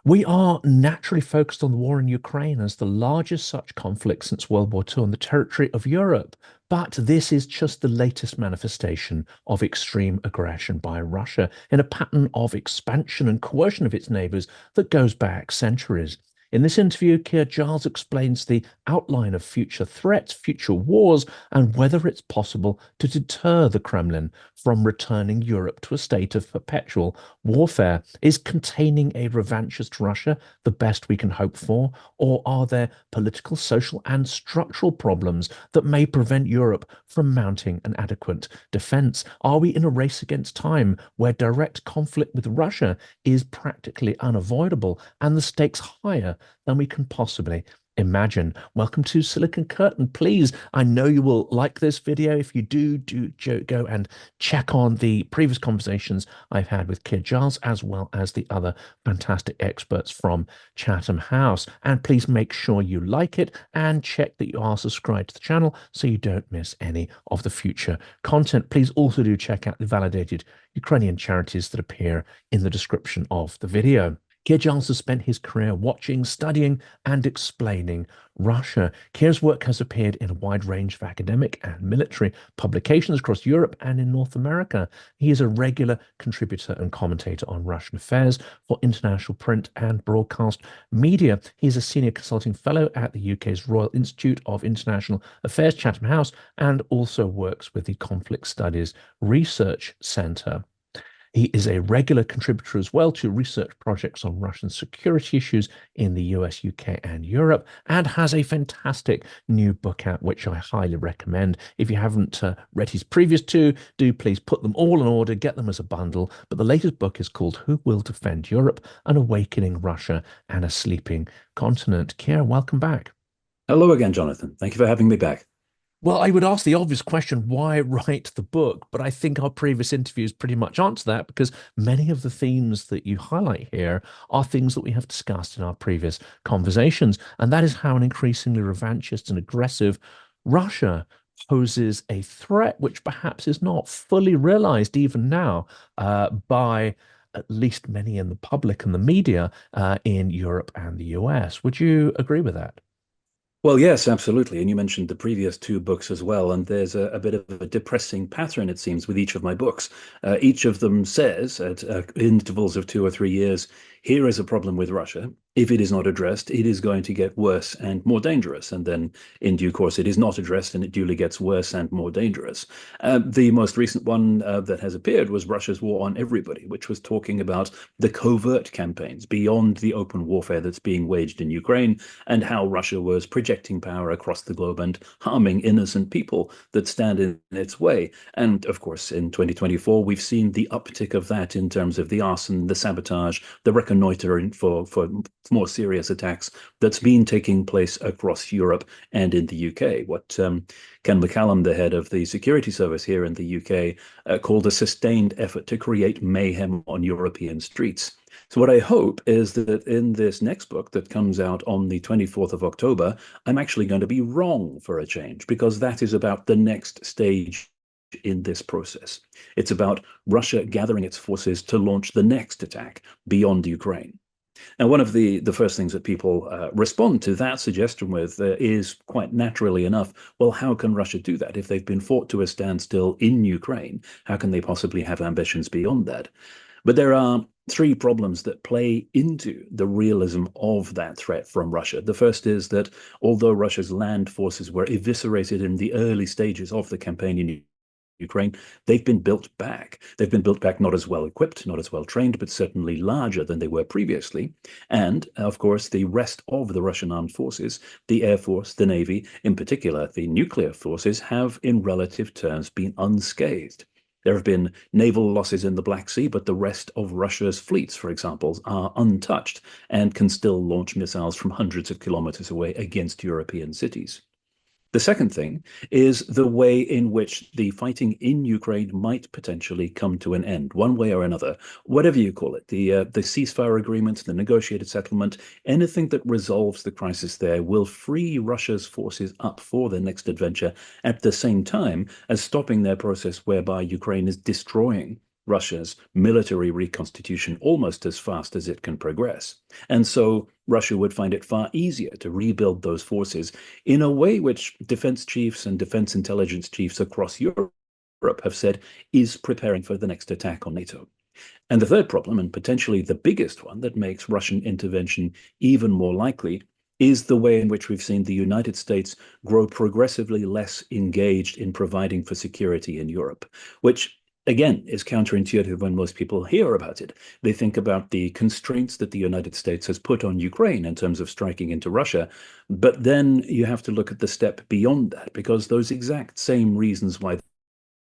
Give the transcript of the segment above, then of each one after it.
We are naturally focused on the war in Ukraine as the largest such conflict since World War II on the territory of Europe. But this is just the latest manifestation of extreme aggression by Russia in a pattern of expansion and coercion of its neighbours that goes back centuries. In this interview, Keir Giles explains the outline of future threats, future wars, and whether it's possible to deter the Kremlin from returning Europe to a state of perpetual warfare. Is containing a revanchist Russia the best we can hope for? Or are there political, social, and structural problems that may prevent Europe from mounting an adequate defense? Are we in a race against time where direct conflict with Russia is practically unavoidable and the stakes higher than we can possibly imagine? Welcome to Silicon Curtain. Please, I know you will like this video. If you do go and check on the previous conversations I've had with Keir Giles, as well as the other fantastic experts from Chatham House. And please make sure you like it and check that you are subscribed to the channel so you don't miss any of the future content. Please also do check out the validated Ukrainian charities that appear in the description of the video. Keir Giles has spent his career watching, studying, and explaining Russia. Keir's work has appeared in a wide range of academic and military publications across Europe and in North America. He is a regular contributor and commentator on Russian affairs for international print and broadcast media. He is a senior consulting fellow at the UK's Royal Institute of International Affairs, Chatham House, and also works with the Conflict Studies Research Centre. He is a regular contributor as well to research projects on Russian security issues in the US, UK, and Europe, and has a fantastic new book out, which I highly recommend. If you haven't read his previous two, do please put them all in order, get them as a bundle. But the latest book is called Who Will Defend Europe? An Awakening Russia and a Sleeping Continent. Keir, welcome back. Hello again, Jonathan. Thank you for having me back. Well, I would ask the obvious question, why write the book? But I think our previous interviews pretty much answer that because many of the themes that you highlight here are things that we have discussed in our previous conversations. And that is how an increasingly revanchist and aggressive Russia poses a threat, which perhaps is not fully realized even now by at least many in the public and the media in Europe and the US. Would you agree with that? Well, yes, absolutely. And you mentioned the previous two books as well. And there's a bit of a depressing pattern, it seems, with each of my books. Each of them says at intervals of 2 or 3 years, here is a problem with Russia. If it is not addressed, it is going to get worse and more dangerous. And then in due course, it is not addressed and it duly gets worse and more dangerous. The most recent one that has appeared was Russia's War on Everybody, which was talking about the covert campaigns beyond the open warfare that's being waged in Ukraine and how Russia was projecting power across the globe and harming innocent people that stand in its way. And of course, in 2024, we've seen the uptick of that in terms of the arson, the sabotage, the reconnoitering for more serious attacks that's been taking place across Europe and in the UK. What Ken McCallum, the head of the security service here in the UK, called a sustained effort to create mayhem on European streets. So what I hope is that in this next book that comes out on the 24th of October, I'm actually going to be wrong for a change, because that is about the next stage in this process. It's about Russia gathering its forces to launch the next attack beyond Ukraine. Now, one of the first things that people respond to that suggestion with is quite naturally enough, well, how can Russia do that? If they've been fought to a standstill in Ukraine, how can they possibly have ambitions beyond that? But there are three problems that play into the realism of that threat from Russia. The first is that although Russia's land forces were eviscerated in the early stages of the campaign in Ukraine, they've been built back. They've been built back not as well equipped, not as well trained, but certainly larger than they were previously. And of course, the rest of the Russian armed forces, the Air Force, the Navy, in particular, the nuclear forces, have in relative terms been unscathed. There have been naval losses in the Black Sea, but the rest of Russia's fleets, for example, are untouched and can still launch missiles from hundreds of kilometers away against European cities. The second thing is the way in which the fighting in Ukraine might potentially come to an end, one way or another, whatever you call it, the ceasefire agreement, the negotiated settlement, anything that resolves the crisis there will free Russia's forces up for their next adventure at the same time as stopping their process whereby Ukraine is destroying Russia's military reconstitution almost as fast as it can progress. And so Russia would find it far easier to rebuild those forces in a way which defense chiefs and defense intelligence chiefs across Europe have said is preparing for the next attack on NATO. And the third problem, and potentially the biggest one that makes Russian intervention even more likely, is the way in which we've seen the United States grow progressively less engaged in providing for security in Europe, which again is counterintuitive when most people hear about it. They think about the constraints that the United States has put on Ukraine in terms of striking into Russia. But then you have to look at the step beyond that, because those exact same reasons why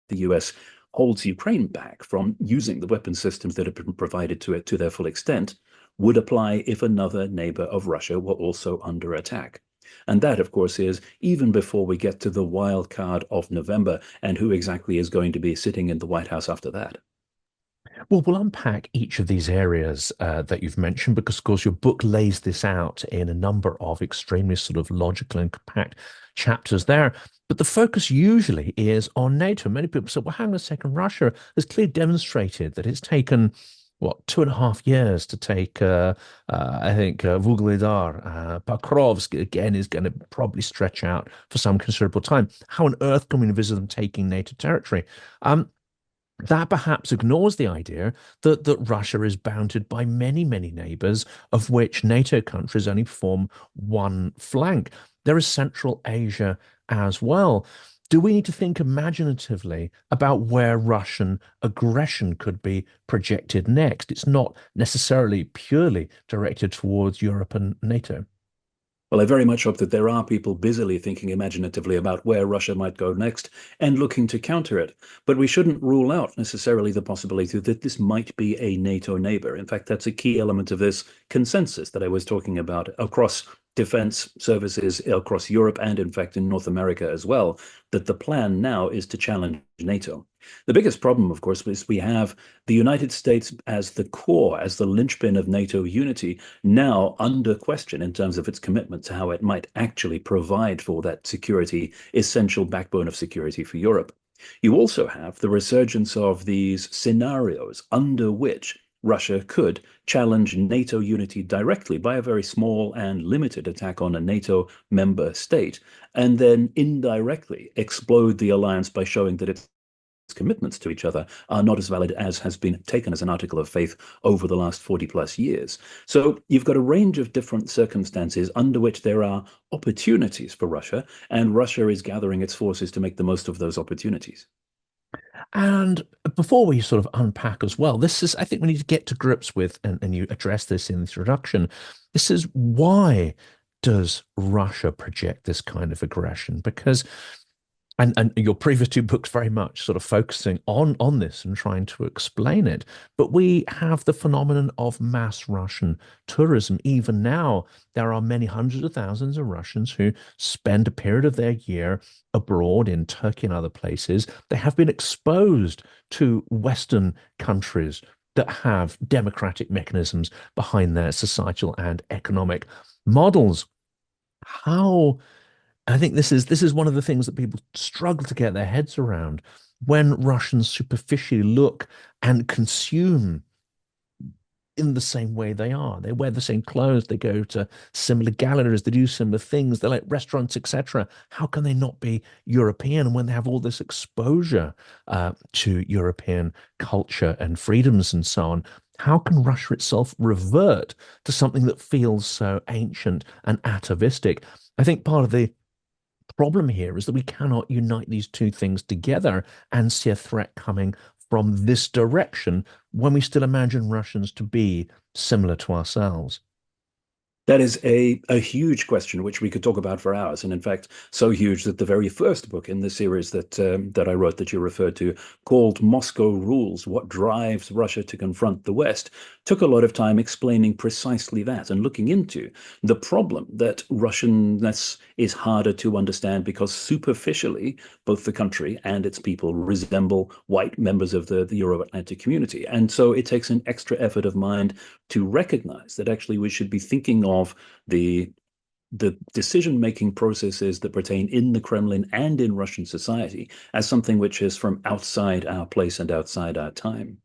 the US holds Ukraine back from using the weapon systems that have been provided to it to their full extent would apply if another neighbor of Russia were also under attack. And that, of course, is even before we get to the wild card of November and who exactly is going to be sitting in the White House after that. Well, we'll unpack each of these areas that you've mentioned because, of course, your book lays this out in a number of extremely sort of logical and compact chapters there. But the focus usually is on NATO. Many people say, well, hang on a second, Russia has clearly demonstrated that it's taken, what, 2.5 years to take, I think, Vuhledar. Pokrovsk, again, is going to probably stretch out for some considerable time. How on earth can we envisage them taking NATO territory? That perhaps ignores the idea that Russia is bounded by many, many neighbors, of which NATO countries only form one flank. There is Central Asia as well. Do we need to think imaginatively about where Russian aggression could be projected next? It's not necessarily purely directed towards Europe and NATO. Well, I very much hope that there are people busily thinking imaginatively about where Russia might go next and looking to counter it. But we shouldn't rule out necessarily the possibility that this might be a NATO neighbor. In fact, that's a key element of this consensus that I was talking about across defense services across Europe and, in fact, in North America as well, that the plan now is to challenge NATO. The biggest problem, of course, is we have the United States as the core, as the linchpin of NATO unity, now under question in terms of its commitment to how it might actually provide for that security, essential backbone of security for Europe. You also have the resurgence of these scenarios under which Russia could challenge NATO unity directly by a very small and limited attack on a NATO member state, and then indirectly explode the alliance by showing that its commitments to each other are not as valid as has been taken as an article of faith over the last 40 plus years. So you've got a range of different circumstances under which there are opportunities for Russia, and Russia is gathering its forces to make the most of those opportunities. And before we sort of unpack as well, this is, I think we need to get to grips with, and you address this in the introduction. This is why does Russia project this kind of aggression? Because and your previous two books very much sort of focusing on this and trying to explain it. But we have the phenomenon of mass Russian tourism. Even now, there are many hundreds of thousands of Russians who spend a period of their year abroad in Turkey and other places. They have been exposed to Western countries that have democratic mechanisms behind their societal and economic models. How I think this is one of the things that people struggle to get their heads around when Russians superficially look and consume in the same way they are. They wear the same clothes, they go to similar galleries, they do similar things, they like restaurants, etc. How can they not be European when they have all this exposure to European culture and freedoms and so on? How can Russia itself revert to something that feels so ancient and atavistic? I think part of the problem here is that we cannot unite these two things together and see a threat coming from this direction when we still imagine Russians to be similar to ourselves. That is a huge question, which we could talk about for hours. And in fact, so huge that the very first book in the series that I wrote that you referred to, called Moscow Rules, What Drives Russia to Confront the West, took a lot of time explaining precisely that and looking into the problem that Russianness is harder to understand because superficially, both the country and its people resemble white members of the Euro-Atlantic community. And so it takes an extra effort of mind to recognize that actually we should be thinking of the decision-making processes that pertain in the Kremlin and in Russian society as something which is from outside our place and outside our time.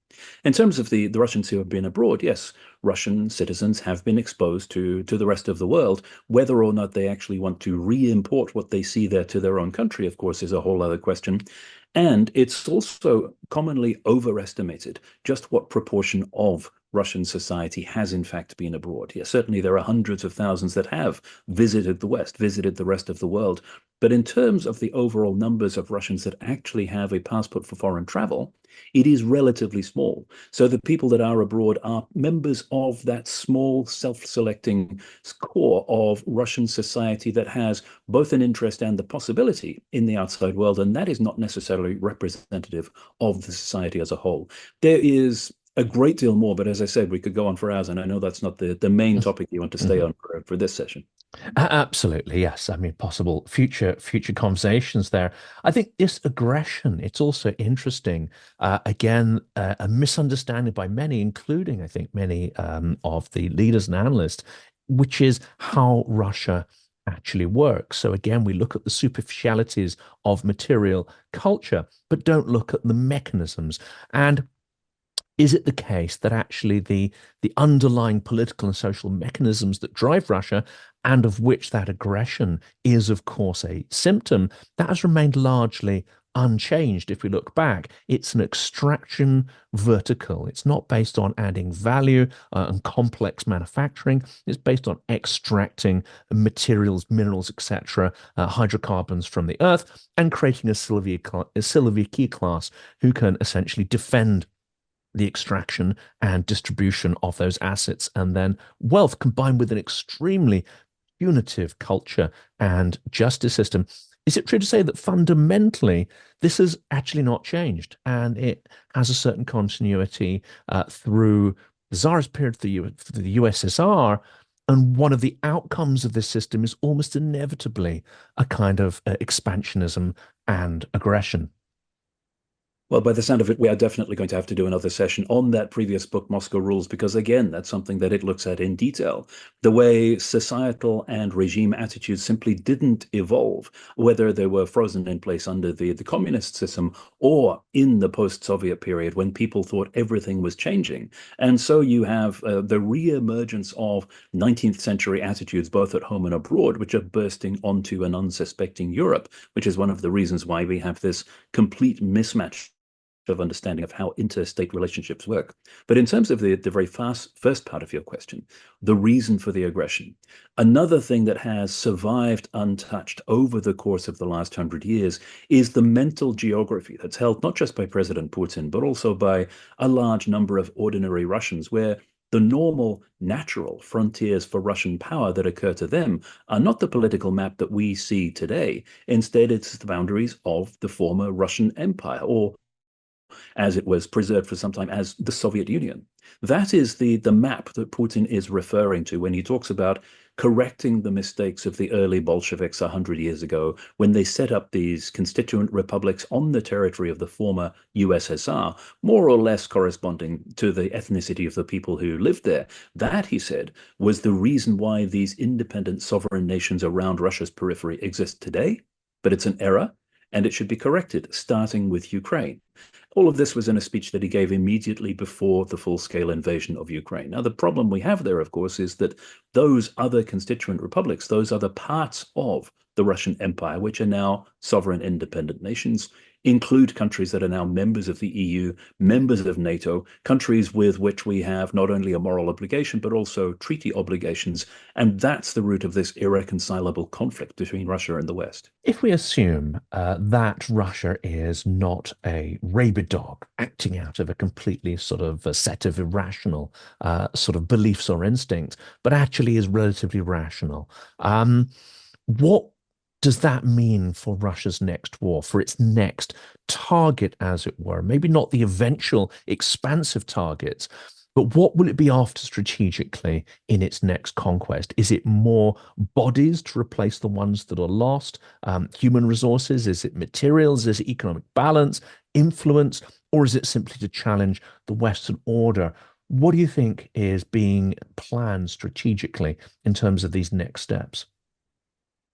In terms of the Russians who have been abroad, yes, Russian citizens have been exposed to the rest of the world. Whether or not they actually want to re-import what they see there to their own country, of course, is a whole other question. And it's also commonly overestimated just what proportion of Russian society has in fact been abroad. Yes, certainly there are hundreds of thousands that have visited the West, visited the rest of the world. But in terms of the overall numbers of Russians that actually have a passport for foreign travel, it is relatively small. So the people that are abroad are members of that small self-selecting core of Russian society that has both an interest and the possibility in the outside world, and that is not necessarily representative of the society as a whole. There is a great deal more, but as I said, we could go on for hours, and I know that's not the main topic you want to stay on for this session. Absolutely, yes. I mean, possible future conversations there. I think this aggression, it's also interesting. Again, a misunderstanding by many, including I think many of the leaders and analysts, which is how Russia actually works. So again, we look at the superficialities of material culture, but don't look at the mechanisms. And is it the case that actually the underlying political and social mechanisms that drive Russia, and of which that aggression is, of course, a symptom, that has remained largely unchanged if we look back? It's an extraction vertical. It's not based on adding value and complex manufacturing. It's based on extracting materials, minerals, etc., hydrocarbons from the earth, and creating a Siloviki class who can essentially defend the extraction and distribution of those assets, and then wealth combined with an extremely punitive culture and justice system. Is it true to say that fundamentally this has actually not changed and it has a certain continuity through the Tsarist period for the USSR? And one of the outcomes of this system is almost inevitably a kind of expansionism and aggression. Well, by the sound of it, we are definitely going to have to do another session on that previous book, Moscow Rules, because again, that's something that it looks at in detail. The way societal and regime attitudes simply didn't evolve, whether they were frozen in place under the communist system or in the post-Soviet period when people thought everything was changing. And so you have the re-emergence of 19th century attitudes, both at home and abroad, which are bursting onto an unsuspecting Europe, which is one of the reasons why we have this complete mismatch of understanding of how interstate relationships work. But in terms of the very first part of your question, the reason for the aggression, another thing that has survived untouched over the course of the last 100 years is the mental geography that's held not just by President Putin, but also by a large number of ordinary Russians, where the normal, natural frontiers for Russian power that occur to them are not the political map that we see today. Instead, it's the boundaries of the former Russian Empire, or as it was preserved for some time as the Soviet Union. That is the map that Putin is referring to when he talks about correcting the mistakes of the early Bolsheviks 100 years ago when they set up these constituent republics on the territory of the former USSR, more or less corresponding to the ethnicity of the people who lived there. That, he said, was the reason why these independent sovereign nations around Russia's periphery exist today, but it's an error and it should be corrected, starting with Ukraine. All of this was in a speech that he gave immediately before the full-scale invasion of Ukraine. Now, the problem we have there, of course, is that those other constituent republics, those other parts of the Russian Empire, which are now sovereign independent nations, include countries that are now members of the EU, members of NATO, countries with which we have not only a moral obligation, but also treaty obligations. And that's the root of this irreconcilable conflict between Russia and the West. If we assume that Russia is not a rabid dog acting out of a completely sort of a set of irrational sort of beliefs or instincts, but actually is relatively rational, what does that mean for Russia's next war, for its next target, as it were? Maybe not the eventual expansive targets, but what will it be after strategically in its next conquest? Is it more bodies to replace the ones that are lost? Human resources? Is it materials? Is it economic balance, influence? Or is it simply to challenge the Western order? What do you think is being planned strategically in terms of these next steps?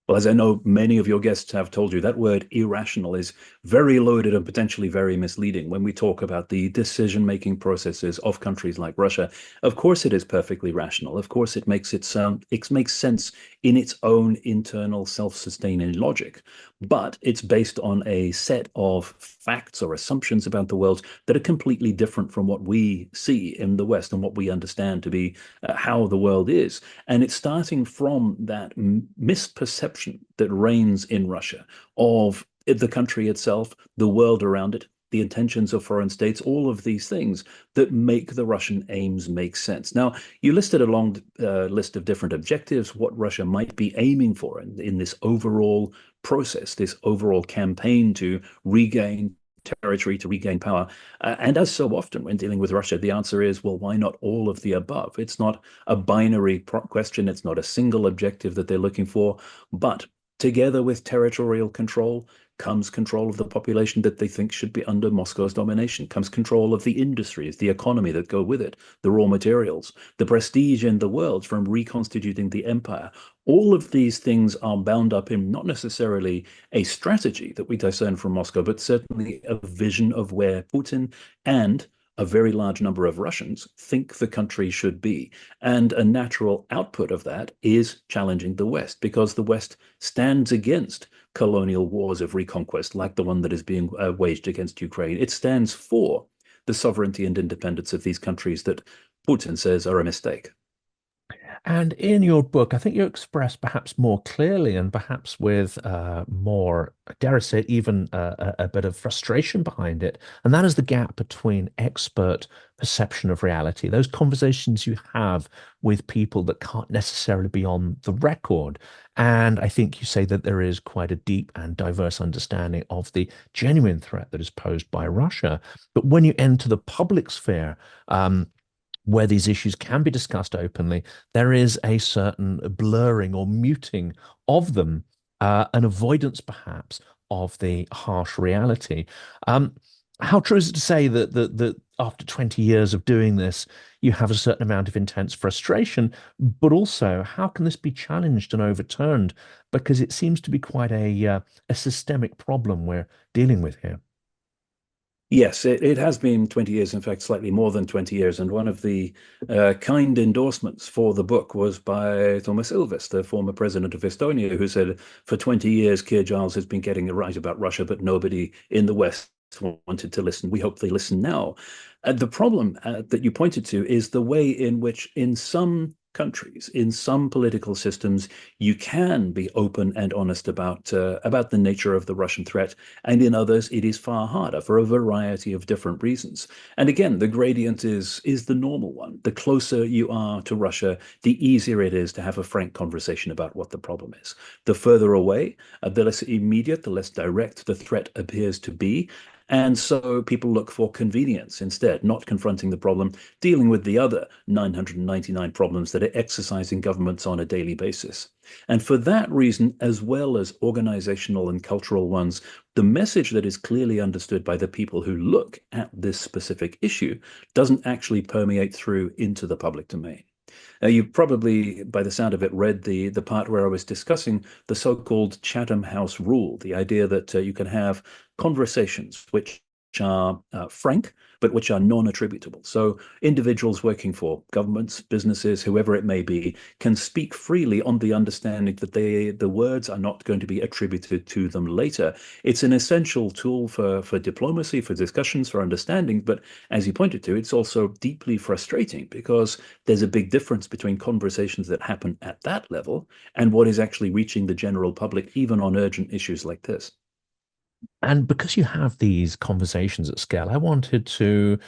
Well, as I know many of your guests have told you, that word irrational is very loaded and potentially very misleading. When we talk about the decision-making processes of countries like Russia, of course it is perfectly rational. Of course it makes sense in its own internal self-sustaining logic. But it's based on a set of facts or assumptions about the world that are completely different from what we see in the West and what we understand to be how the world is. And it's starting from that misperception that reigns in Russia of the country itself, the world around it, the intentions of foreign states, all of these things that make the Russian aims make sense. Now, you listed a long list of different objectives, what Russia might be aiming for in this overall process, this overall campaign to regain territory, to regain power. And as so often when dealing with Russia, the answer is, well, why not all of the above? It's not a binary question. It's not a single objective that they're looking for. But together with territorial control comes control of the population that they think should be under Moscow's domination, comes control of the industries, the economy that go with it, the raw materials, the prestige in the world from reconstituting the empire. All of these things are bound up in not necessarily a strategy that we discern from Moscow, but certainly a vision of where Putin and a very large number of Russians think the country should be. And a natural output of that is challenging the West, because the West stands against colonial wars of reconquest, like the one that is being waged against Ukraine. It stands for the sovereignty and independence of these countries that Putin says are a mistake. And in your book, I think you express perhaps more clearly and perhaps with more, dare I say, even a bit of frustration behind it. And that is the gap between expert perception of reality, those conversations you have with people that can't necessarily be on the record. And I think you say that there is quite a deep and diverse understanding of the genuine threat that is posed by Russia. But when you enter the public sphere, where these issues can be discussed openly, there is a certain blurring or muting of them, an avoidance perhaps of the harsh reality. How true is it to say that after 20 years of doing this, you have a certain amount of intense frustration, but also how can this be challenged and overturned? Because it seems to be quite a systemic problem we're dealing with here. Yes, it has been 20 years, in fact, slightly more than 20 years. And one of the kind endorsements for the book was by Thomas Ilves, the former president of Estonia, who said, for 20 years, Keir Giles has been getting it right about Russia, but nobody in the West wanted to listen. We hope they listen now. The problem that you pointed to is the way in which, in some countries, in some political systems, you can be open and honest about the nature of the Russian threat, and in others, it is far harder for a variety of different reasons. And again, the gradient is the normal one. The closer you are to Russia, the easier it is to have a frank conversation about what the problem is. The further away, the less immediate, the less direct the threat appears to be. And so people look for convenience instead, not confronting the problem, dealing with the other 999 problems that are exercising governments on a daily basis. And for that reason, as well as organizational and cultural ones, the message that is clearly understood by the people who look at this specific issue doesn't actually permeate through into the public domain. You probably, by the sound of it, read the part where I was discussing the so-called Chatham House rule, the idea that you can have conversations which are frank, but which are non-attributable. So individuals working for governments, businesses, whoever it may be, can speak freely on the understanding that the words are not going to be attributed to them later. It's an essential tool for diplomacy, for discussions, for understanding. But as you pointed to, it's also deeply frustrating because there's a big difference between conversations that happen at that level and what is actually reaching the general public, even on urgent issues like this. And because you have these conversations at scale, I wanted to,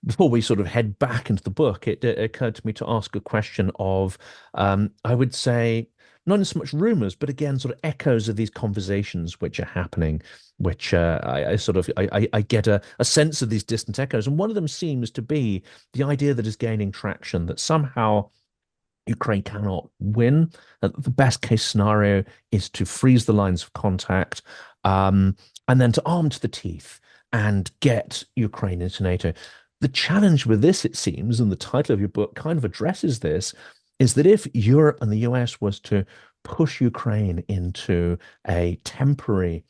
before we sort of head back into the book, it occurred to me to ask a question of, I would say, not so much rumors, but again, sort of echoes of these conversations which are happening, which I sort of I get a sense of these distant echoes. And one of them seems to be the idea that is gaining traction that somehow Ukraine cannot win. The best case scenario is to freeze the lines of contact, and then to arm to the teeth and get Ukraine into NATO. The challenge with this, it seems, and the title of your book kind of addresses this, is that if Europe and the US was to push Ukraine into a temporary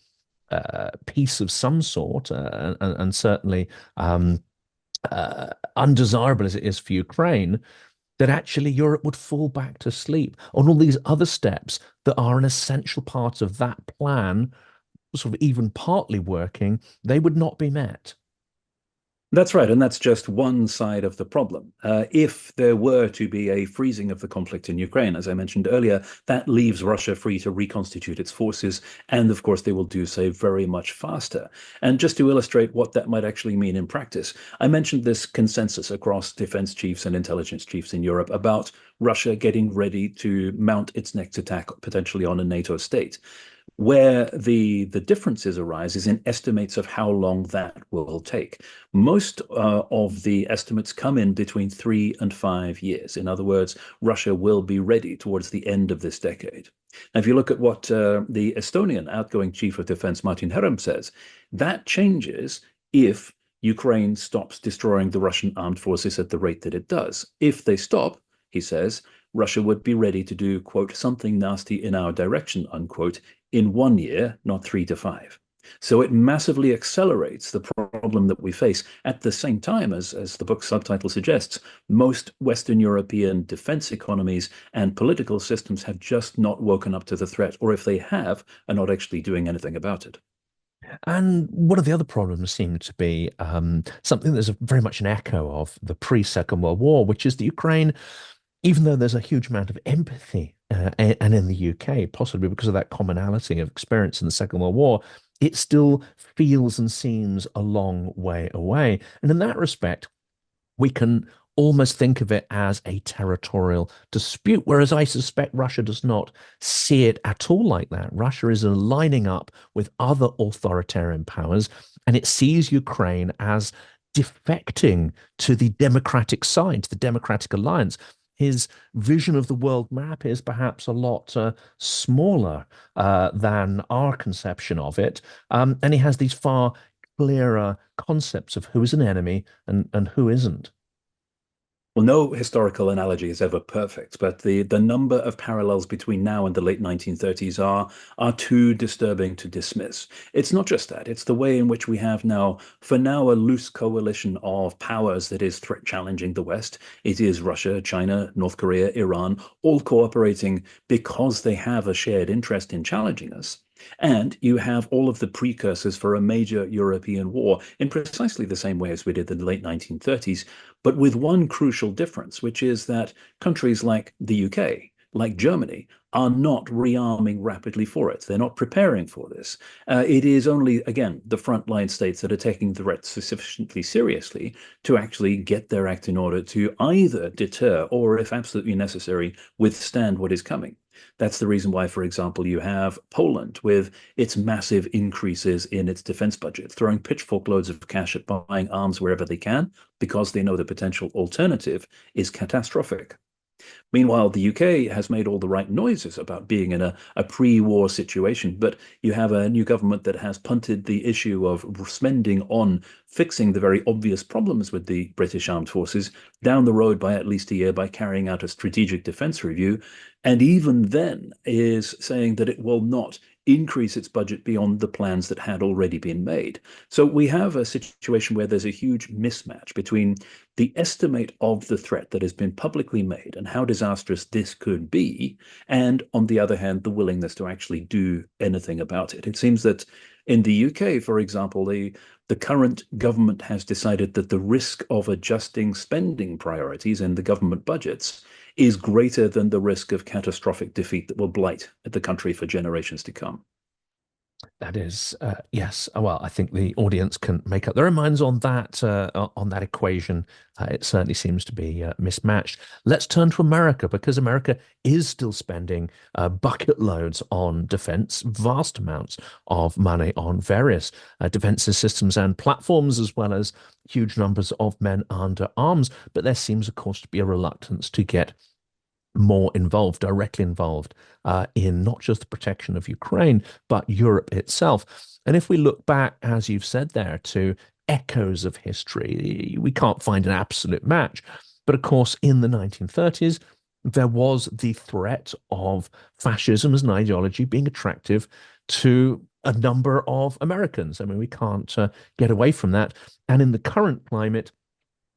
peace of some sort, and certainly undesirable as it is for Ukraine, that actually Europe would fall back to sleep on all these other steps that are an essential part of that plan, sort of even partly working, they would not be met. That's right, and that's just one side of the problem. If there were to be a freezing of the conflict in Ukraine, as I mentioned earlier, that leaves Russia free to reconstitute its forces, and of course, they will do so very much faster. And just to illustrate what that might actually mean in practice, I mentioned this consensus across defense chiefs and intelligence chiefs in Europe about Russia getting ready to mount its next attack potentially on a NATO state. Where the differences arise is in estimates of how long that will take. Most of the estimates come in between 3 and 5 years. In other words, Russia will be ready towards the end of this decade. Now, if you look at what the Estonian outgoing chief of defense, Martin Herem, says, that changes if Ukraine stops destroying the Russian armed forces at the rate that it does. If they stop, he says, Russia would be ready to do, quote, something nasty in our direction, unquote, in 1 year, not 3 to 5. So it massively accelerates the problem that we face. At the same time, as the book's subtitle suggests, most Western European defense economies and political systems have just not woken up to the threat, or if they have, are not actually doing anything about it. And one of the other problems seemed to be something that's very much an echo of the pre-Second World War, which is the Ukraine, even though there's a huge amount of empathy, and in the UK, possibly because of that commonality of experience in the Second World War, it still feels and seems a long way away. And in that respect, we can almost think of it as a territorial dispute, whereas I suspect Russia does not see it at all like that. Russia is lining up with other authoritarian powers, and it sees Ukraine as defecting to the democratic side, to the democratic alliance. His vision of the world map is perhaps a lot smaller than our conception of it. And he has these far clearer concepts of who is an enemy and who isn't. Well, no historical analogy is ever perfect, but the number of parallels between now and the late 1930s are too disturbing to dismiss. It's not just that, it's the way in which we have now, for now, a loose coalition of powers that is threat challenging the West. It is Russia, China, North Korea, Iran, all cooperating because they have a shared interest in challenging us. And you have all of the precursors for a major European war in precisely the same way as we did in the late 1930s, but with one crucial difference, which is that countries like the UK, like Germany, are not rearming rapidly for it. They're not preparing for this. It is only, again, the frontline states that are taking the threat sufficiently seriously to actually get their act in order to either deter or, if absolutely necessary, withstand what is coming. That's the reason why, for example, you have Poland with its massive increases in its defense budget, throwing pitchfork loads of cash at buying arms wherever they can, because they know the potential alternative is catastrophic. Meanwhile, the UK has made all the right noises about being in a pre-war situation, but you have a new government that has punted the issue of spending on fixing the very obvious problems with the British armed forces down the road by at least a year by carrying out a strategic defense review, and even then is saying that it will not increase its budget beyond the plans that had already been made. So we have a situation where there's a huge mismatch between the estimate of the threat that has been publicly made and how disastrous this could be, and on the other hand, the willingness to actually do anything about it. It seems that in the UK, for example, the current government has decided that the risk of adjusting spending priorities in the government budgets is greater than the risk of catastrophic defeat that will blight the country for generations to come. That is, yes. Well, I think the audience can make up their own minds on that equation. It certainly seems to be mismatched. Let's turn to America because America is still spending bucket loads on defense, vast amounts of money on various defensive systems and platforms, as well as huge numbers of men under arms. But there seems, of course, to be a reluctance to get more involved, directly involved in not just the protection of Ukraine, but Europe itself. And if we look back, as you've said there, to echoes of history, we can't find an absolute match. But of course, in the 1930s, there was the threat of fascism as an ideology being attractive to a number of Americans. I mean, we can't get away from that. And in the current climate,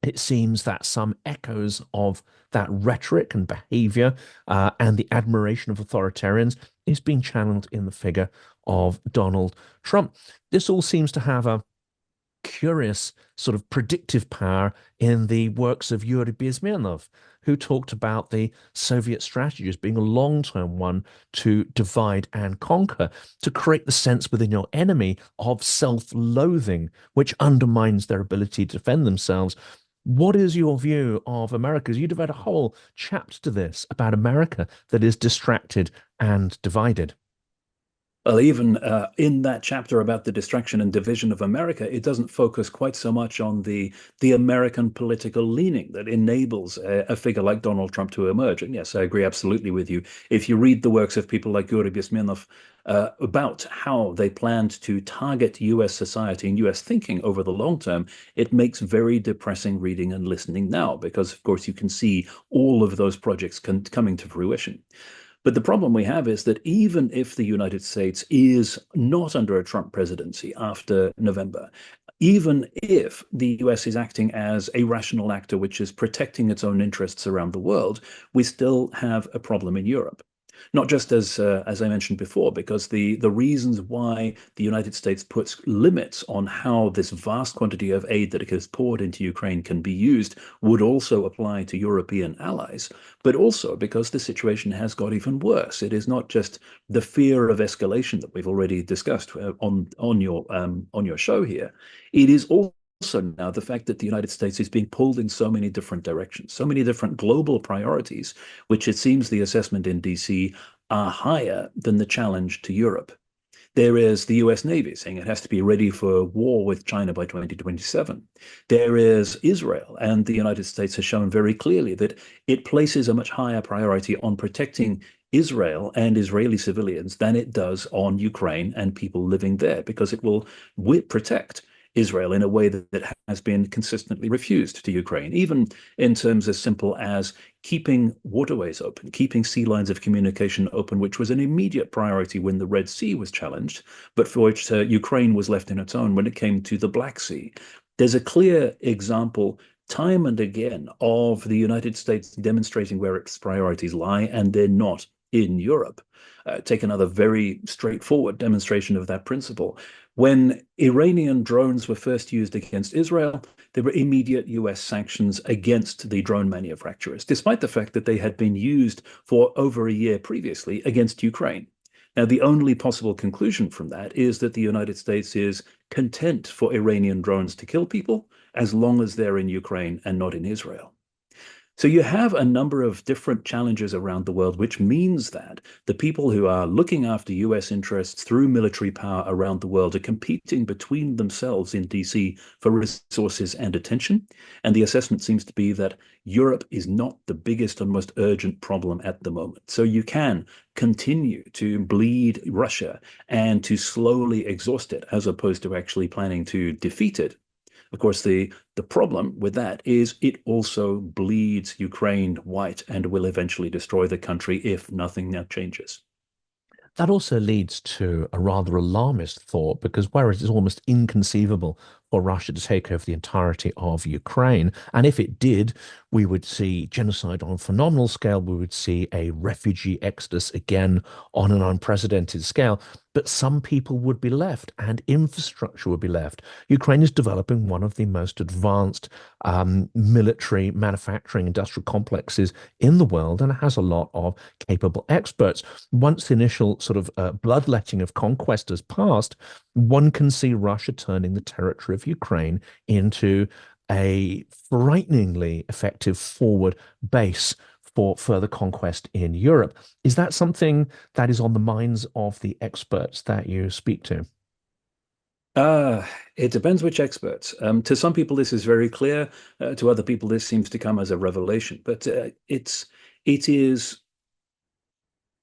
it seems that some echoes of that rhetoric and behavior and the admiration of authoritarians is being channeled in the figure of Donald Trump. This all seems to have a curious sort of predictive power in the works of Yuri Bezmenov, who talked about the Soviet strategy as being a long-term one to divide and conquer, to create the sense within your enemy of self-loathing, which undermines their ability to defend themselves. What is your view of America? You devote a whole chapter to this about America that is distracted and divided. Well, even in that chapter about the distraction and division of America, it doesn't focus quite so much on the American political leaning that enables a figure like Donald Trump to emerge. And yes, I agree absolutely with you. If you read the works of people like Yuri Bezmenov about how they planned to target U.S. society and U.S. thinking over the long term, it makes very depressing reading and listening now, because, of course, you can see all of those projects coming to fruition. But the problem we have is that even if the United States is not under a Trump presidency after November, even if the US is acting as a rational actor which is protecting its own interests around the world, we still have a problem in Europe. Not just as I mentioned before, because the reasons why the United States puts limits on how this vast quantity of aid that it has poured into Ukraine can be used would also apply to European allies, but also because the situation has got even worse. It is not just the fear of escalation that we've already discussed on your show here. It is also now the fact that the United States is being pulled in so many different directions, so many different global priorities, which it seems the assessment in DC are higher than the challenge to Europe. There is the US Navy saying it has to be ready for war with China by 2027. There is Israel, and the United States has shown very clearly that it places a much higher priority on protecting Israel and Israeli civilians than it does on Ukraine and people living there, because it will protect Israel in a way that has been consistently refused to Ukraine, even in terms as simple as keeping waterways open, keeping sea lines of communication open, which was an immediate priority when the Red Sea was challenged, but for which Ukraine was left in its own when it came to the Black Sea. There's a clear example time and again of the United States demonstrating where its priorities lie, and they're not in Europe. Take another very straightforward demonstration of that principle. When Iranian drones were first used against Israel, there were immediate US sanctions against the drone manufacturers, despite the fact that they had been used for over a year previously against Ukraine. Now, the only possible conclusion from that is that the United States is content for Iranian drones to kill people as long as they're in Ukraine and not in Israel. So you have a number of different challenges around the world, which means that the people who are looking after US interests through military power around the world are competing between themselves in DC for resources and attention. And the assessment seems to be that Europe is not the biggest and most urgent problem at the moment. So you can continue to bleed Russia and to slowly exhaust it, as opposed to actually planning to defeat it. Of course, the problem with that is it also bleeds Ukraine white and will eventually destroy the country if nothing now changes. That also leads to a rather alarmist thought, because whereas it's almost inconceivable for Russia to take over the entirety of Ukraine, and if it did, we would see genocide on a phenomenal scale, we would see a refugee exodus again on an unprecedented scale, but some people would be left and infrastructure would be left. Ukraine is developing one of the most advanced military manufacturing industrial complexes in the world, and it has a lot of capable experts. Once the initial sort of bloodletting of conquest has passed, one can see Russia turning the territory of Ukraine into a frighteningly effective forward base for further conquest in Europe. Is that something that is on the minds of the experts that you speak to? It depends which experts. To some people, this is very clear. To other people, this seems to come as a revelation. But it is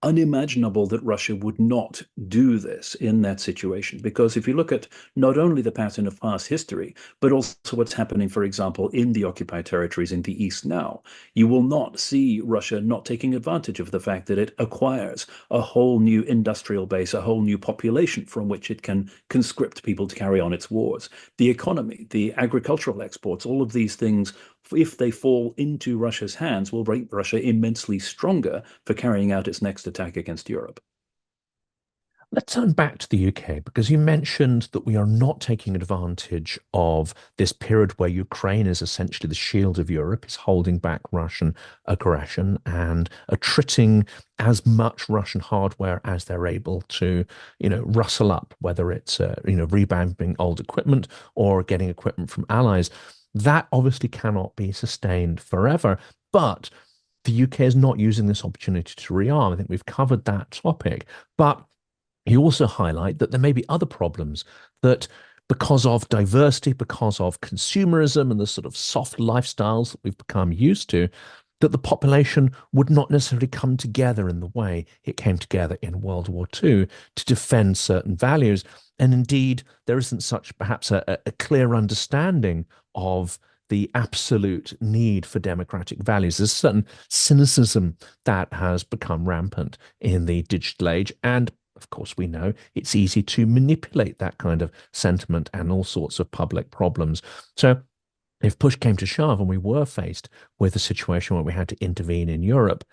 unimaginable that Russia would not do this in that situation. Because if you look at not only the pattern of past history, but also what's happening, for example, in the occupied territories in the East now, you will not see Russia not taking advantage of the fact that it acquires a whole new industrial base, a whole new population from which it can conscript people to carry on its wars. The economy, the agricultural exports, all of these things, if they fall into Russia's hands, will make Russia immensely stronger for carrying out its next attack against Europe. Let's turn back to the UK because you mentioned that we are not taking advantage of this period where Ukraine is essentially the shield of Europe, is holding back Russian aggression and attriting as much Russian hardware as they're able to, rustle up, whether it's, revamping old equipment or getting equipment from allies. That obviously cannot be sustained forever, but the UK is not using this opportunity to rearm. I think we've covered that topic, but you also highlight that there may be other problems that because of diversity, because of consumerism and the sort of soft lifestyles that we've become used to, that the population would not necessarily come together in the way it came together in World War II to defend certain values. And indeed, there isn't such perhaps a clear understanding of the absolute need for democratic values. There's a certain cynicism that has become rampant in the digital age. And of course, we know it's easy to manipulate that kind of sentiment and all sorts of public problems. So if push came to shove and we were faced with a situation where we had to intervene in Europe,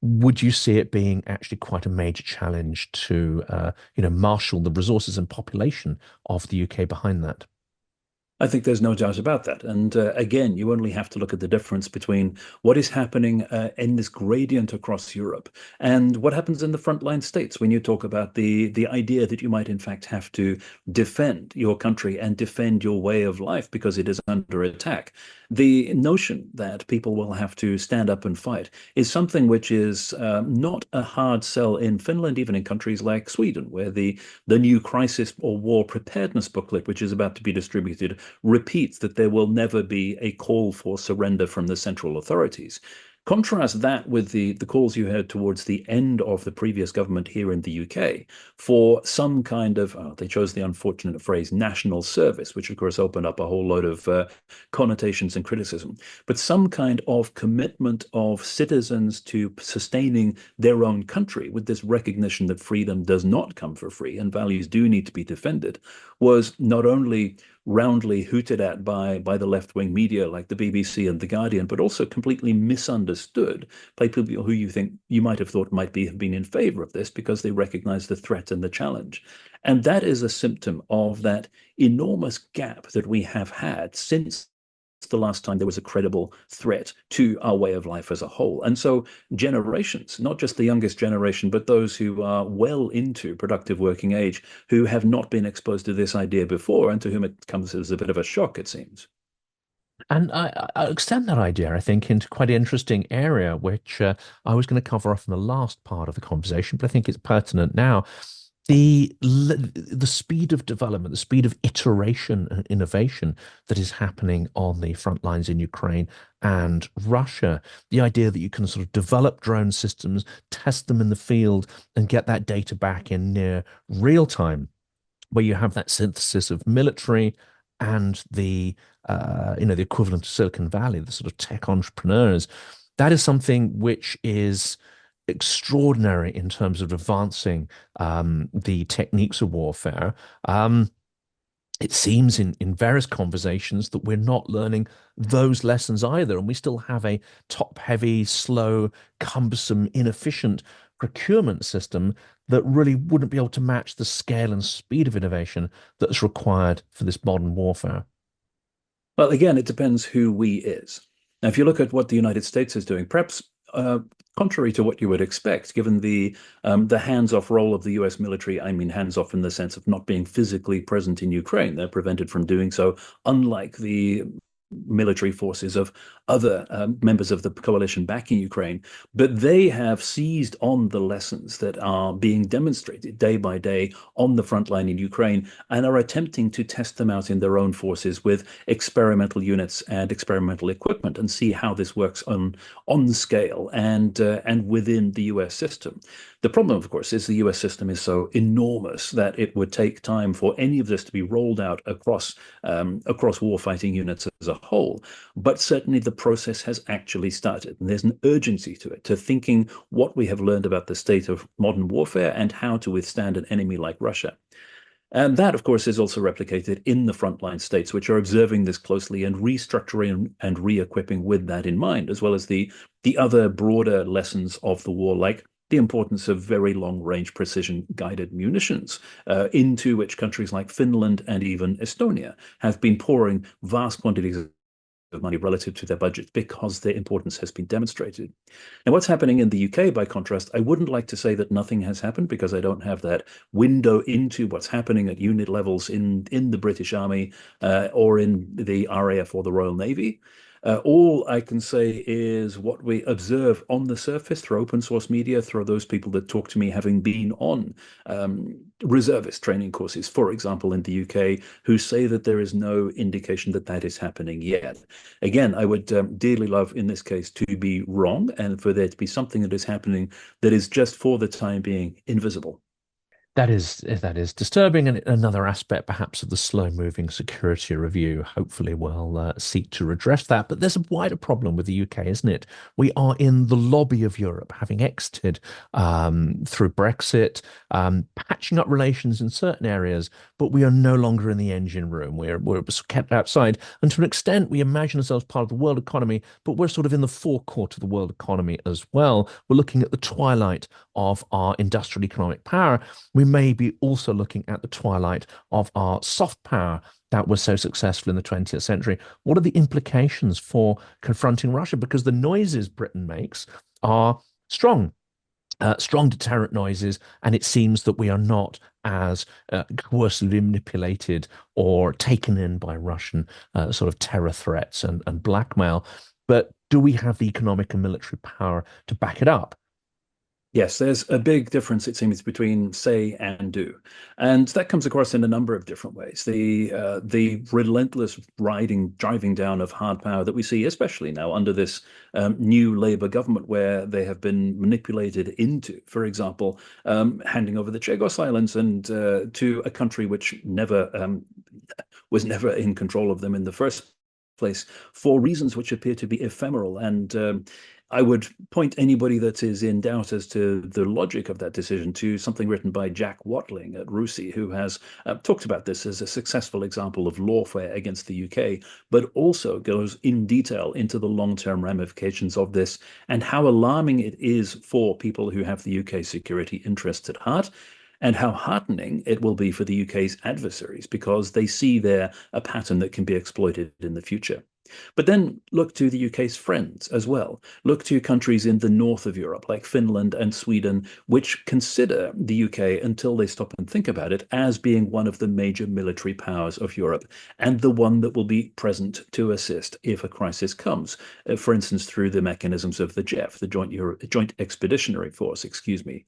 would you see it being actually quite a major challenge to, marshal the resources and population of the UK behind that? I think there's no doubt about that. And again, you only have to look at the difference between what is happening in this gradient across Europe and what happens in the frontline states when you talk about the idea that you might in fact have to defend your country and defend your way of life because it is under attack. The notion that people will have to stand up and fight is something which is not a hard sell in Finland, even in countries like Sweden, where the new crisis or war preparedness booklet, which is about to be distributed, repeats that there will never be a call for surrender from the central authorities. Contrast that with the calls you heard towards the end of the previous government here in the UK for some kind of, they chose the unfortunate phrase, national service, which of course opened up a whole load of connotations and criticism, but some kind of commitment of citizens to sustaining their own country with this recognition that freedom does not come for free and values do need to be defended was not only roundly hooted at by the left-wing media like the BBC and the Guardian, but also completely misunderstood by people who you might have thought have been in favor of this because they recognize the threat and the challenge. And that is a symptom of that enormous gap that we have had since the last time there was a credible threat to our way of life as a whole. And so generations, not just the youngest generation, but those who are well into productive working age, who have not been exposed to this idea before and to whom it comes as a bit of a shock, it seems. And I extend that idea, I think, into quite an interesting area, which I was going to cover off in the last part of the conversation, but I think it's pertinent now. The speed of development, the speed of iteration and innovation that is happening on the front lines in Ukraine and Russia, the idea that you can sort of develop drone systems, test them in the field, and get that data back in near real time, where you have that synthesis of military and the equivalent of Silicon Valley, the sort of tech entrepreneurs. That is something which is extraordinary in terms of advancing the techniques of warfare. It seems in various conversations that we're not learning those lessons either, and we still have a top-heavy, slow, cumbersome, inefficient procurement system that really wouldn't be able to match the scale and speed of innovation that's required for this modern warfare. Well, again, it depends who we is. Now, if you look at what the United States is doing, perhaps contrary to what you would expect, given the hands-off role of the U.S. military, I mean hands-off in the sense of not being physically present in Ukraine. They're prevented from doing so, unlike the military forces of other members of the coalition backing Ukraine, but they have seized on the lessons that are being demonstrated day by day on the front line in Ukraine and are attempting to test them out in their own forces with experimental units and experimental equipment and see how this works on scale and within the US system. The problem, of course, is the US system is so enormous that it would take time for any of this to be rolled out across warfighting units as a whole. But certainly the process has actually started, and there's an urgency to it, to thinking what we have learned about the state of modern warfare and how to withstand an enemy like Russia. And that, of course, is also replicated in the frontline states, which are observing this closely and restructuring and re-equipping with that in mind, as well as the other broader lessons of the war, like the importance of very long-range precision-guided munitions, into which countries like Finland and even Estonia have been pouring vast quantities of money relative to their budgets because their importance has been demonstrated. Now, what's happening in the UK, by contrast, I wouldn't like to say that nothing has happened because I don't have that window into what's happening at unit levels in the British Army or in the RAF or the Royal Navy. All I can say is what we observe on the surface through open source media, through those people that talk to me having been on reservist training courses, for example, in the UK, who say that there is no indication that that is happening yet. Again, I would dearly love in this case to be wrong and for there to be something that is happening that is just for the time being invisible. That is disturbing, and another aspect, perhaps, of the slow-moving security review. Hopefully, we'll seek to redress that. But there's a wider problem with the UK, isn't it? We are in the lobby of Europe, having exited through Brexit, patching up relations in certain areas, but we are no longer in the engine room. We're kept outside, and to an extent, we imagine ourselves part of the world economy, but we're sort of in the forecourt of the world economy as well. We're looking at the twilight of our industrial economic power. We may be also looking at the twilight of our soft power that was so successful in the 20th century. What are the implications for confronting Russia? Because the noises Britain makes are strong. Strong deterrent noises, and it seems that we are not as coercively manipulated or taken in by Russian sort of terror threats and blackmail. But do we have the economic and military power to back it up? Yes, there's a big difference, it seems, between say and do, and that comes across in a number of different ways. The relentless driving down of hard power that we see, especially now under this new Labour government, where they have been manipulated into, for example, handing over the Chagos Islands and to a country which never was never in control of them in the first place for reasons which appear to be ephemeral and I would point anybody that is in doubt as to the logic of that decision to something written by Jack Watling at RUSI, who has talked about this as a successful example of lawfare against the UK, but also goes in detail into the long-term ramifications of this and how alarming it is for people who have the UK security interests at heart, and how heartening it will be for the UK's adversaries because they see there a pattern that can be exploited in the future. But then look to the UK's friends as well. Look to countries in the north of Europe, like Finland and Sweden, which consider the UK, until they stop and think about it, as being one of the major military powers of Europe and the one that will be present to assist if a crisis comes. For instance, through the mechanisms of the JEF, the Joint Expeditionary Force, excuse me.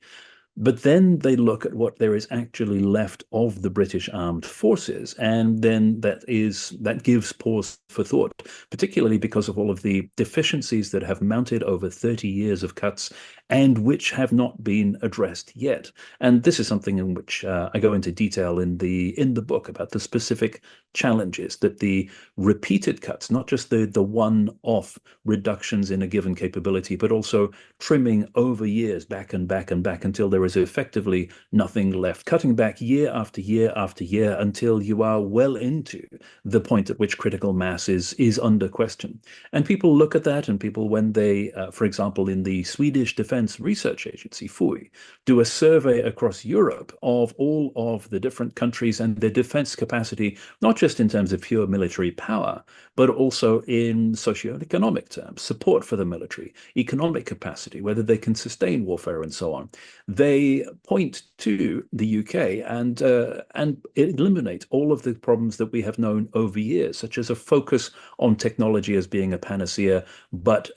But then they look at what there is actually left of the British armed forces, and then that gives pause for thought, particularly because of all of the deficiencies that have mounted over 30 years of cuts and which have not been addressed yet. And this is something in which I go into detail in the book about the specific challenges that the repeated cuts, not just the one-off reductions in a given capability, but also trimming over years back and back and back until there is effectively nothing left, cutting back year after year after year until you are well into the point at which critical mass is under question. And people look at that, and people, when they, for example, in the Swedish defense Defense Research Agency, FUI, do a survey across Europe of all of the different countries and their defense capacity, not just in terms of pure military power, but also in socio-economic terms, support for the military, economic capacity, whether they can sustain warfare and so on. They point to the UK and eliminate all of the problems that we have known over years, such as a focus on technology as being a panacea, but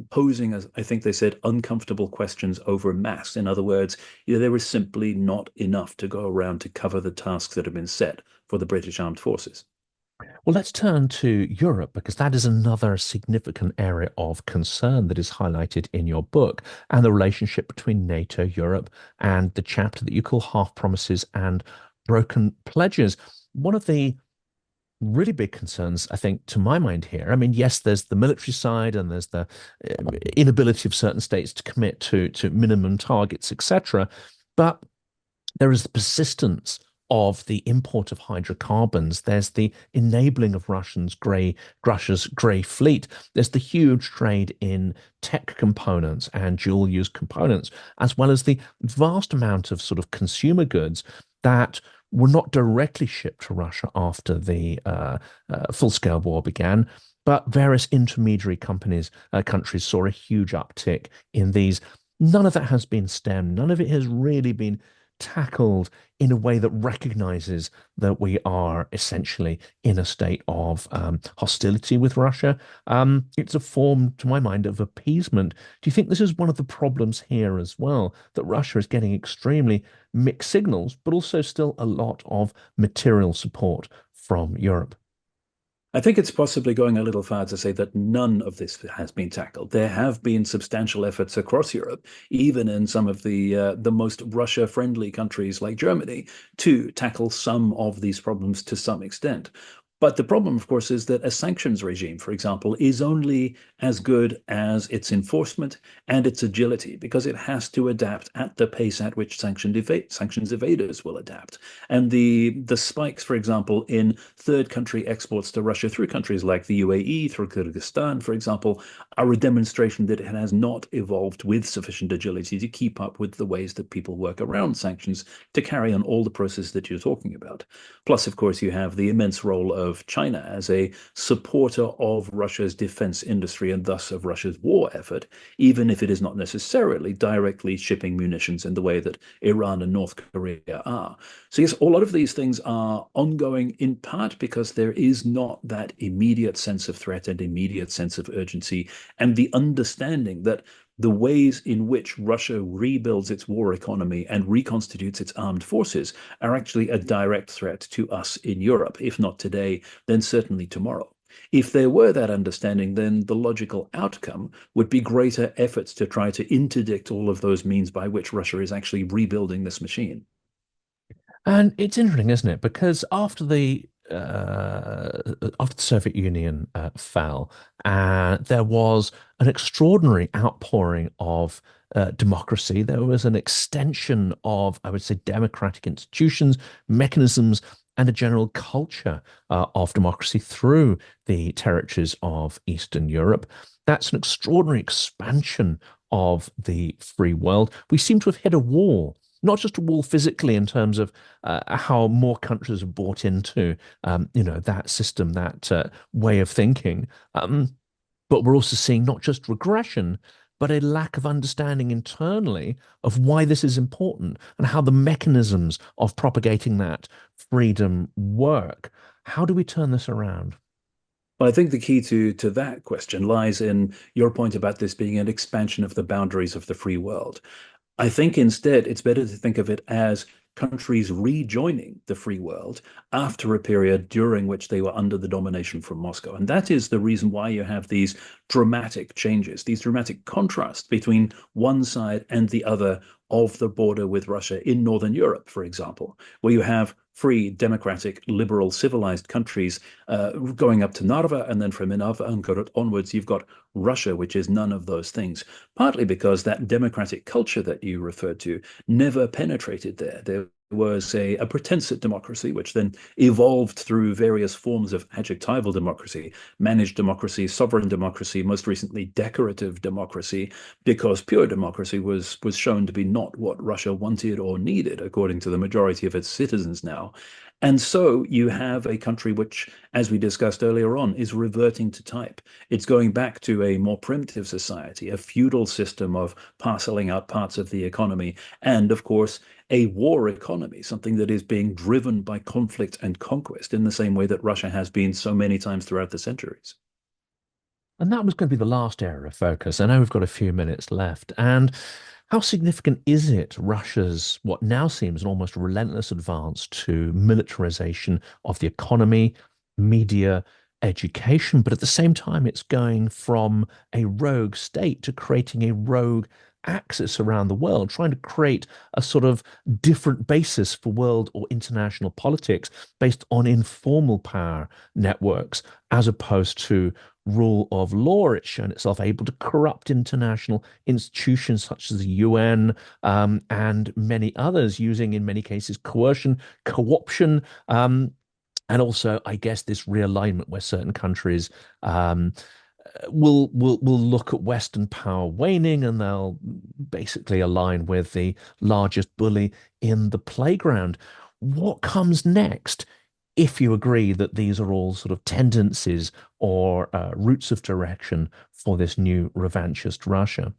posing, as I think they said, uncomfortable questions over mass. In other words, there is simply not enough to go around to cover the tasks that have been set for the British Armed Forces. Well, let's turn to Europe because that is another significant area of concern that is highlighted in your book and the relationship between NATO, Europe, and the chapter that you call Half Promises and Broken Pledges. One of the really big concerns, I think, to my mind here. I mean, yes, there's the military side and there's the inability of certain states to commit to minimum targets, etc. But there is the persistence of the import of hydrocarbons. There's the enabling of Russia's grey fleet. There's the huge trade in tech components and dual-use components, as well as the vast amount of sort of consumer goods that were not directly shipped to Russia after the full-scale war began, but various intermediary countries saw a huge uptick in these. None of that has been stemmed. None of it has really been tackled in a way that recognizes that we are essentially in a state of hostility with Russia. It's a form, to my mind, of appeasement. Do you think this is one of the problems here as well, that Russia is getting extremely mixed signals, but also still a lot of material support from Europe? I think it's possibly going a little far to say that none of this has been tackled. There have been substantial efforts across Europe, even in some of the most Russia-friendly countries like Germany, to tackle some of these problems to some extent. But the problem, of course, is that a sanctions regime, for example, is only as good as its enforcement and its agility, because it has to adapt at the pace at which sanctions evaders will adapt. And the spikes, for example, in third country exports to Russia through countries like the UAE, through Kyrgyzstan, for example, are a demonstration that it has not evolved with sufficient agility to keep up with the ways that people work around sanctions to carry on all the processes that you're talking about. Plus, of course, you have the immense role of China as a supporter of Russia's defense industry and thus of Russia's war effort, even if it is not necessarily directly shipping munitions in the way that Iran and North Korea are. So yes, a lot of these things are ongoing in part because there is not that immediate sense of threat and immediate sense of urgency and the understanding that the ways in which Russia rebuilds its war economy and reconstitutes its armed forces are actually a direct threat to us in Europe. If not today, then certainly tomorrow. If there were that understanding, then the logical outcome would be greater efforts to try to interdict all of those means by which Russia is actually rebuilding this machine. And it's interesting, isn't it? Because after the Soviet Union fell, there was an extraordinary outpouring of democracy. There was an extension of, I would say, democratic institutions, mechanisms, and a general culture of democracy through the territories of Eastern Europe. That's an extraordinary expansion of the free world. We seem to have hit a wall, not just a wall physically in terms of how more countries have bought into, that system, that way of thinking. But we're also seeing not just regression, but a lack of understanding internally of why this is important and how the mechanisms of propagating that freedom work. How do we turn this around? Well, I think the key to that question lies in your point about this being an expansion of the boundaries of the free world. I think instead it's better to think of it as countries rejoining the free world after a period during which they were under the domination from Moscow. And that is the reason why you have these dramatic changes, these dramatic contrasts between one side and the other of the border with Russia in Northern Europe, for example, where you have free, democratic, liberal, civilized countries going up to Narva, and then from Narva onwards, you've got Russia, which is none of those things, partly because that democratic culture that you referred to never penetrated there. There was a pretense at democracy, which then evolved through various forms of adjectival democracy, managed democracy, sovereign democracy, most recently decorative democracy, because pure democracy was shown to be not what Russia wanted or needed, according to the majority of its citizens now. And so you have a country which, as we discussed earlier on, is reverting to type. It's going back to a more primitive society, a feudal system of parceling out parts of the economy, and of course, a war economy, something that is being driven by conflict and conquest in the same way that Russia has been so many times throughout the centuries. And that was going to be the last area of focus. I know we've got a few minutes left. And how significant is it, Russia's what now seems an almost relentless advance to militarization of the economy, media, education, but at the same time, it's going from a rogue state to creating a rogue axis around the world, trying to create a sort of different basis for world or international politics based on informal power networks as opposed to rule of law. It's shown itself able to corrupt international institutions such as the UN and many others, using in many cases coercion, co-option, and also, I guess, this realignment where certain countries will look at Western power waning and they'll basically align with the largest bully in the playground. What comes next? If you agree that these are all sort of tendencies or routes of direction for this new revanchist Russia.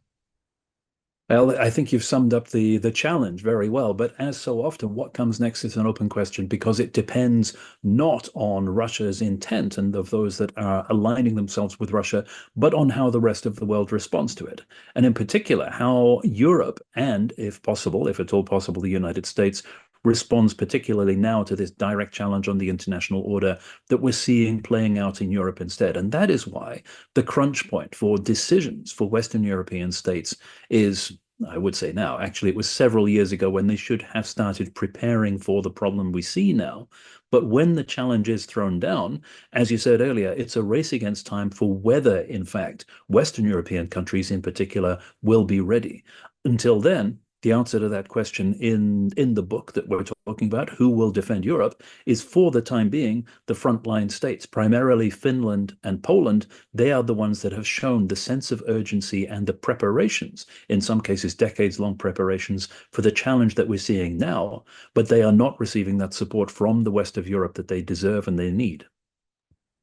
Well, I think you've summed up the challenge very well, but as so often, what comes next is an open question because it depends not on Russia's intent and of those that are aligning themselves with Russia, but on how the rest of the world responds to it. And in particular, how Europe and, if possible, if at all possible, the United States responds particularly now to this direct challenge on the international order that we're seeing playing out in Europe instead. And that is why the crunch point for decisions for Western European states is, I would say now, actually, it was several years ago when they should have started preparing for the problem we see now. But when the challenge is thrown down, as you said earlier, it's a race against time for whether, in fact, Western European countries in particular will be ready. Until then, the answer to that question in the book that we're talking about, Who Will Defend Europe, is for the time being the frontline states, primarily Finland and Poland. They are the ones that have shown the sense of urgency and the preparations, in some cases decades-long preparations for the challenge that we're seeing now, but they are not receiving that support from the West of Europe that they deserve and they need.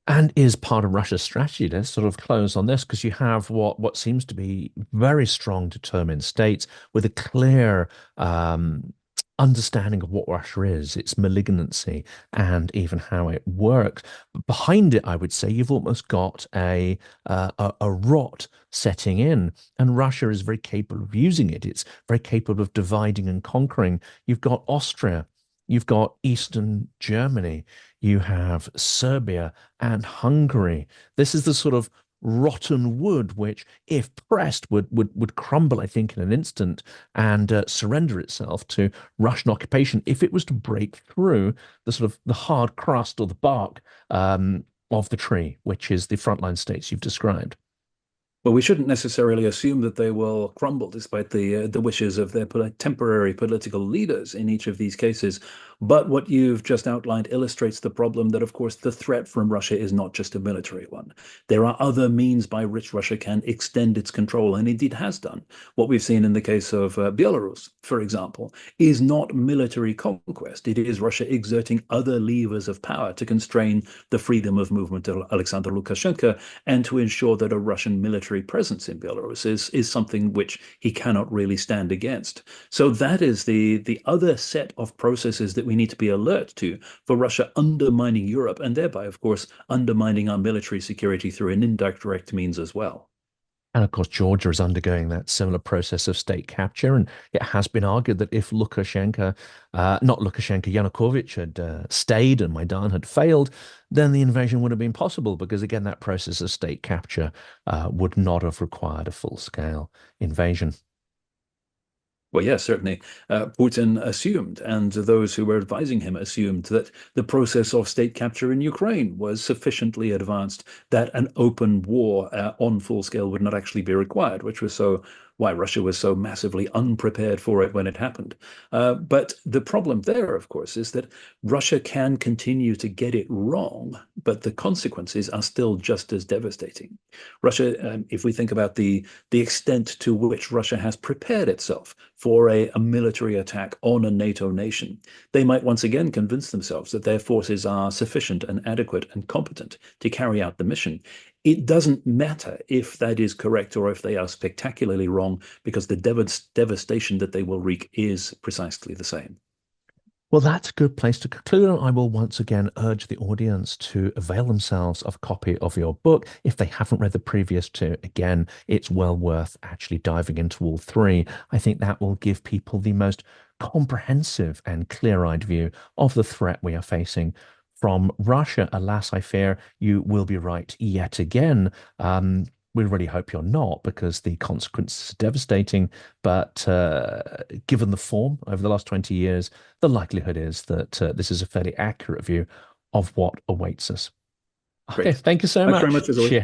And is part of Russia's strategy to sort of close on this, because you have what seems to be very strong, determined states with a clear understanding of what Russia is, its malignancy, and even how it works. But behind it, I would say you've almost got a rot setting in, and Russia is very capable of using it. It's very capable of dividing and conquering. You've got Austria. You've got Eastern Germany, you have Serbia and Hungary. This is the sort of rotten wood which, if pressed, would crumble, I think, in an instant and surrender itself to Russian occupation if it was to break through the sort of the hard crust or the bark of the tree, which is the frontline states you've described. Well, we shouldn't necessarily assume that they will crumble despite the wishes of their temporary political leaders in each of these cases. But what you've just outlined illustrates the problem that, of course, the threat from Russia is not just a military one. There are other means by which Russia can extend its control, and indeed has done. What we've seen in the case of Belarus, for example, is not military conquest. It is Russia exerting other levers of power to constrain the freedom of movement of Alexander Lukashenko and to ensure that a Russian military presence in Belarus is something which he cannot really stand against. So that is the other set of processes that we need to be alert to for Russia undermining Europe and thereby, of course, undermining our military security through an indirect means as well. And of course, Georgia is undergoing that similar process of state capture. And it has been argued that if Lukashenko, not Lukashenko, Yanukovych had stayed and Maidan had failed, then the invasion would have been possible because, again, that process of state capture would not have required a full-scale invasion. Well, yes, certainly. Putin assumed, and those who were advising him assumed, that the process of state capture in Ukraine was sufficiently advanced that an open war on full scale would not actually be required, which was so why Russia was so massively unprepared for it when it happened. But the problem there, of course, is that Russia can continue to get it wrong, but the consequences are still just as devastating. Russia, if we think about the extent to which Russia has prepared itself for a military attack on a NATO nation, they might once again convince themselves that their forces are sufficient and adequate and competent to carry out the mission. It doesn't matter if that is correct or if they are spectacularly wrong, because the devastation that they will wreak is precisely the same. Well, that's a good place to conclude. And I will once again urge the audience to avail themselves of a copy of your book. If they haven't read the previous two, again, it's well worth actually diving into all three. I think that will give people the most comprehensive and clear-eyed view of the threat we are facing from Russia. Alas, I fear you will be right yet again. We really hope you're not, because the consequences are devastating. But given the form over the last 20 years, the likelihood is that this is a fairly accurate view of what awaits us. Okay, Great. thank you so Thanks very much. much, as always. Cheers.